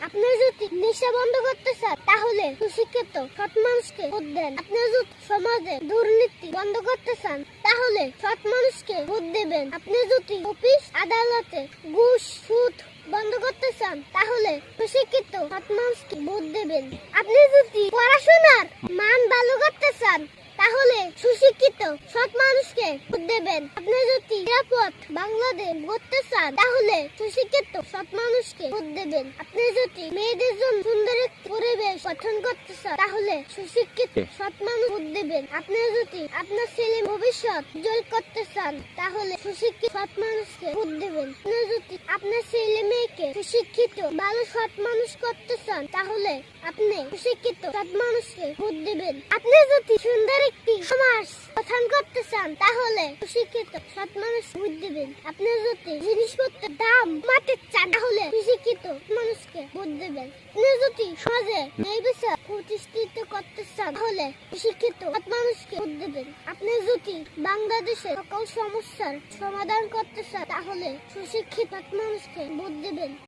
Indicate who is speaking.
Speaker 1: আপনি যদি নেশা বন্ধ করতে চান তাহলে সুশিক্ষিত সৎ মানুষকে ভোট দেন। আপনি যদি সমাজে দুর্নীতি বন্ধ করতে চান তাহলে সৎ মানুষকে ভোট দেবেন। আপনি যদি অফিস আদালতে ঘুষ সুদ বন্ধ করতে চান তাহলে সুশিক্ষিত সৎ মানুষকে ভোট দেবেন। আপনি যদি পড়াশোনার মান ভালো করতে চান তাহলে সুশিক্ষিত সৎ মানুষকে ভোট দেবেন। আপনি যদি নিরাপদ বাংলাদেশ গড়তে চান তাহলে সুশিক্ষিত সৎ মানুষকে ভোট দেবেন। আপনি যদি মেয়েদের জন্য সুন্দর একটি পরিবেশ গঠন করতে চান তাহলে সুশিক্ষিত সৎ মানুষ ভোট দেবেন। আপনি যদি আপনার ছেলে ভবিষ্যৎ উজ্জ্বল করতে চান তাহলে সুশিক্ষিত সৎ মানুষকে ভোট দেবেন। আপনি যদি আপনার ছেলে মেয়েকে সুশিক্ষিত ভালো সৎ মানুষ করতে চান তাহলে আপনি সুশিক্ষিত সৎ মানুষকে ভোট দেবেন। আপনি যদি সুন্দর একটি সমাজ গঠন করতে চান তাহলে সুশিক্ষিত সৎ মানুষ ভোট দেবেন। আপনি যদি জিনিসপত্রের দাম কমাতে চান তাহলে সুশিক্ষিত মানুষকে ভোট দেবেন। আপনি যদি সমাজে ন্যায় বিচার প্রতিষ্ঠিত করতে চান তাহলে সুশিক্ষিত সৎ মানুষকে ভোট দেবেন। আপনি যদি বাংলাদেশের সকল সমস্যার সমাধান করতে চান তাহলে সুশিক্ষিত সৎ মানুষকে ভোট দেবেন।